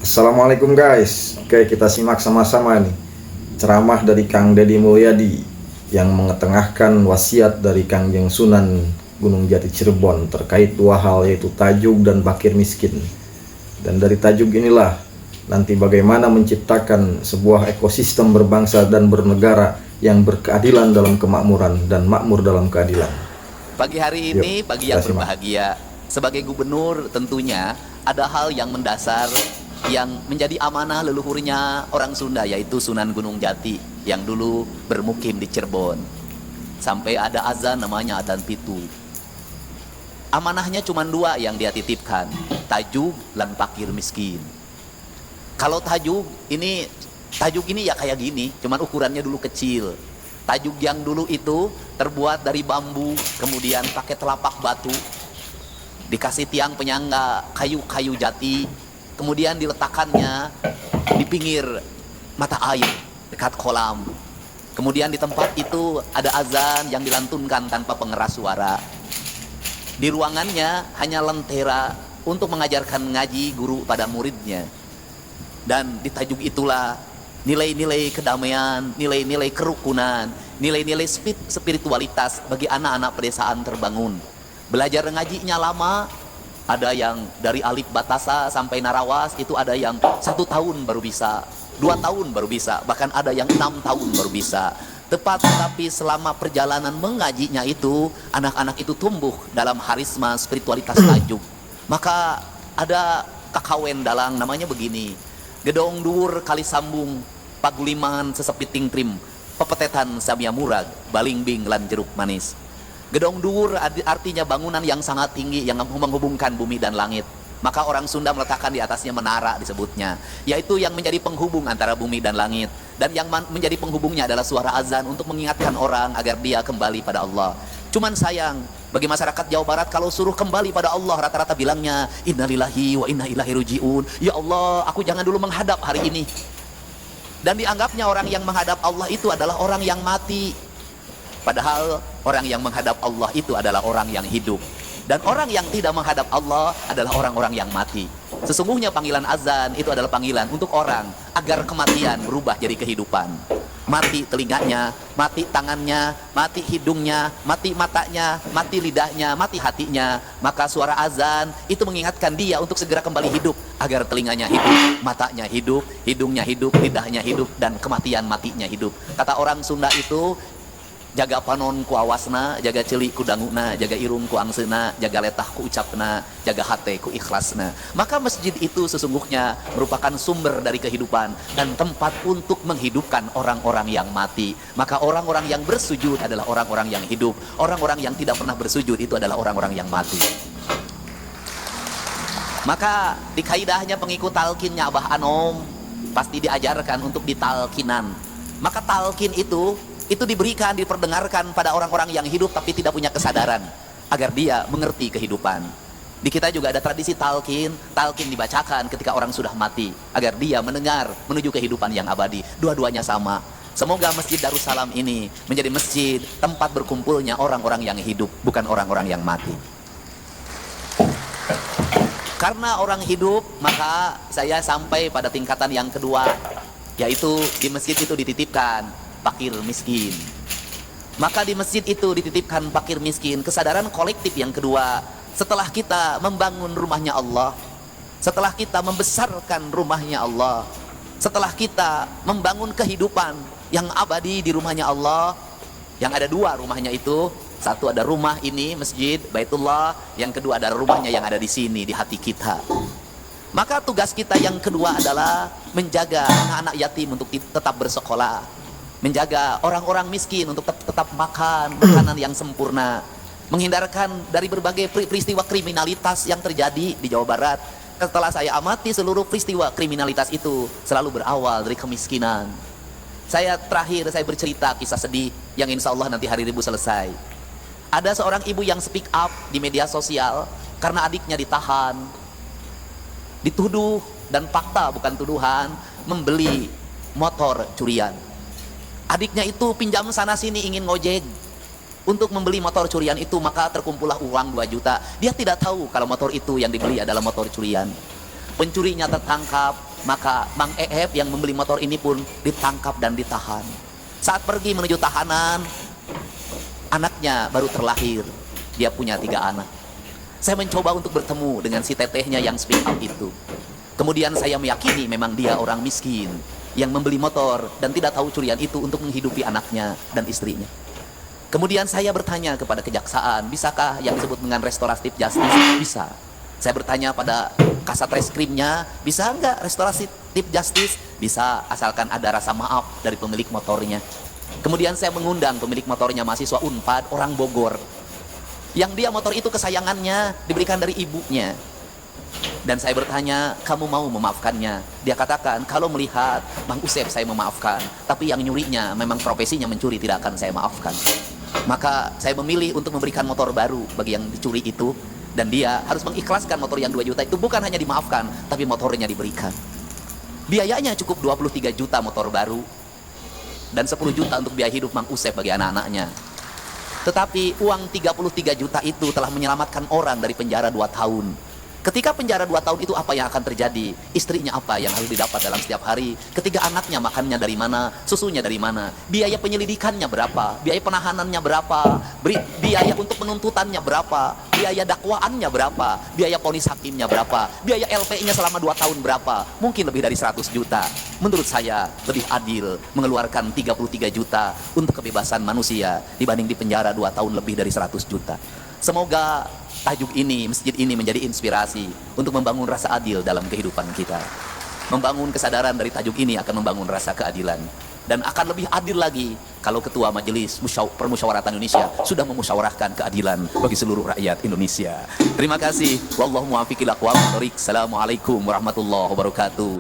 Assalamualaikum guys. Oke, kita simak sama-sama nih ceramah dari Kang Deddy Mulyadi yang mengetengahkan wasiat dari Kangjeng Sunan Gunung Jati Cirebon terkait dua hal, yaitu tajuk dan fakir miskin. Dan dari tajuk inilah nanti bagaimana menciptakan sebuah ekosistem berbangsa dan bernegara yang berkeadilan dalam kemakmuran dan makmur dalam keadilan. Pagi hari ini, pagi yang berbahagia. Sebagai gubernur tentunya ada hal yang mendasar yang menjadi amanah leluhurnya orang Sunda, yaitu Sunan Gunung Jati yang dulu bermukim di Cirebon. Sampai ada azan namanya adzan pitu. Amanahnya cuma dua yang dia titipkan, tajuk dan fakir miskin. Kalau tajuk ini ya kayak gini, cuman ukurannya dulu kecil. Tajuk yang dulu itu terbuat dari bambu, kemudian pakai telapak batu, dikasih tiang penyangga kayu-kayu jati, kemudian diletakkannya di pinggir mata air dekat kolam. Kemudian di tempat itu ada azan yang dilantunkan tanpa pengeras suara. Di ruangannya hanya lentera untuk mengajarkan ngaji guru pada muridnya. Dan di tajuk itulah nilai-nilai kedamaian, nilai-nilai kerukunan, nilai-nilai spiritualitas bagi anak-anak pedesaan terbangun. Belajar ngajinya lama, ada yang dari alif batasa sampai narawas, itu ada yang 1 tahun baru bisa, 2 tahun baru bisa, bahkan ada yang 6 tahun baru bisa. Tetapi selama perjalanan mengajinya itu, anak-anak itu tumbuh dalam harisma spiritualitas tajuk. Maka ada kakawen dalang namanya begini: gedong dur kali sambung, paguliman sesepiting trim, pepetetan samia murag, balingbing lan jeruk manis. Gedong dur artinya bangunan yang sangat tinggi yang menghubungkan bumi dan langit. Maka orang Sunda meletakkan di atasnya menara disebutnya, yaitu yang menjadi penghubung antara bumi dan langit. Dan yang menjadi penghubungnya adalah suara azan untuk mengingatkan orang agar dia kembali pada Allah. Cuman sayang, bagi masyarakat Jawa Barat kalau suruh kembali pada Allah, rata-rata bilangnya innalillahi wa inna ilaihi rajiun. Ya Allah, aku jangan dulu menghadap hari ini. Dan dianggapnya orang yang menghadap Allah itu adalah orang yang mati. Padahal orang yang menghadap Allah itu adalah orang yang hidup. Dan orang yang tidak menghadap Allah adalah orang-orang yang mati. Sesungguhnya panggilan azan itu adalah panggilan untuk orang agar kematian berubah jadi kehidupan. Mati telinganya, mati tangannya, mati hidungnya, mati matanya, mati lidahnya, mati hatinya. Maka suara azan itu mengingatkan dia untuk segera kembali hidup, agar telinganya hidup, matanya hidup, hidungnya hidup, lidahnya hidup, dan kematian matinya hidup. Kata orang Sunda itu, jaga panon ku awasna, jaga celi ku danguna, jaga irung ku angsena, jaga letah ku ucapna, jaga hate ku ikhlasna. Maka masjid itu sesungguhnya merupakan sumber dari kehidupan dan tempat untuk menghidupkan orang-orang yang mati. Maka orang-orang yang bersujud adalah orang-orang yang hidup. Orang-orang yang tidak pernah bersujud itu adalah orang-orang yang mati. Maka di kaidahnya pengikut talkinnya Abah Anom pasti diajarkan untuk ditalkinan. Maka talkin itu diberikan, diperdengarkan pada orang-orang yang hidup tapi tidak punya kesadaran, agar dia mengerti kehidupan. Di kita juga ada tradisi talkin dibacakan ketika orang sudah mati, agar dia mendengar menuju kehidupan yang abadi. Dua-duanya sama. Semoga Masjid Darussalam ini menjadi masjid tempat berkumpulnya orang-orang yang hidup, bukan orang-orang yang mati. Karena orang hidup, maka saya sampai pada tingkatan yang kedua, yaitu di masjid itu dititipkan fakir miskin. Maka di masjid itu dititipkan fakir miskin, kesadaran kolektif yang kedua. Setelah kita membangun rumahnya Allah, setelah kita membesarkan rumahnya Allah, setelah kita membangun kehidupan yang abadi di rumahnya Allah, yang ada dua rumahnya itu, satu ada rumah ini masjid Baitullah, yang kedua ada rumahnya yang ada di sini di hati kita. Maka tugas kita yang kedua adalah menjaga anak-anak yatim untuk tetap bersekolah, menjaga orang-orang miskin untuk tetap makan makanan yang sempurna, menghindarkan dari berbagai peristiwa kriminalitas yang terjadi di Jawa Barat. Setelah saya amati, seluruh peristiwa kriminalitas itu selalu berawal dari kemiskinan. Saya bercerita kisah sedih yang insya Allah nanti hari Rabu selesai. Ada seorang ibu yang speak up di media sosial karena adiknya ditahan, dituduh, dan fakta bukan tuduhan, membeli motor curian. Adiknya itu pinjam sana sini ingin ngojek untuk membeli motor curian itu, maka terkumpullah uang 2 juta. Dia tidak tahu kalau motor itu yang dibeli adalah motor curian. Pencurinya tertangkap, Maka Mang Eep yang membeli motor ini pun ditangkap dan ditahan. Saat pergi menuju tahanan, anaknya baru terlahir. Dia punya 3 anak. Saya mencoba untuk bertemu dengan si tetehnya yang speak up itu. Kemudian saya meyakini memang dia orang miskin yang membeli motor dan tidak tahu curian itu untuk menghidupi anaknya dan istrinya. Kemudian saya bertanya kepada kejaksaan, bisakah yang disebut dengan restoratif justice? Bisa. Saya bertanya pada kasat reskrimnya, bisa enggak restoratif justice? Bisa, asalkan ada rasa maaf dari pemilik motornya. Kemudian saya mengundang pemilik motornya, mahasiswa Unpad, orang Bogor, yang dia motor itu kesayangannya, diberikan dari ibunya. Dan saya bertanya, kamu mau memaafkannya? Dia katakan, kalau melihat Bang Usep saya memaafkan, tapi yang nyurinya memang profesinya mencuri, tidak akan saya maafkan. Maka saya memilih untuk memberikan motor baru bagi yang dicuri itu. Dan dia harus mengikhlaskan motor yang 2 juta itu, bukan hanya dimaafkan, tapi motornya diberikan. Biayanya cukup 23 juta motor baru, dan 10 juta untuk biaya hidup Mang Usep bagi anak-anaknya. Tetapi uang 33 juta itu telah menyelamatkan orang dari penjara 2 tahun. Ketika penjara 2 tahun itu apa yang akan terjadi? Istrinya apa yang harus didapat dalam setiap hari? Ketiga anaknya makannya dari mana? Susunya dari mana? Biaya penyelidikannya berapa? Biaya penahanannya berapa? Biaya untuk penuntutannya berapa? Biaya dakwaannya berapa? Biaya vonis hakimnya berapa? Biaya LP-nya selama 2 tahun berapa? Mungkin lebih dari 100 juta. Menurut saya lebih adil mengeluarkan 33 juta untuk kebebasan manusia dibanding di penjara 2 tahun lebih dari 100 juta. Semoga tajuk ini, masjid ini menjadi inspirasi untuk membangun rasa adil dalam kehidupan kita. Membangun kesadaran dari tajuk ini akan membangun rasa keadilan. Dan akan lebih adil lagi kalau Ketua Majelis Permusyawaratan Indonesia sudah memusyawarahkan keadilan bagi seluruh rakyat Indonesia. Terima kasih. Wallahu muwaffiq ila aqwamit thoriq. Assalamualaikum warahmatullahi wabarakatuh.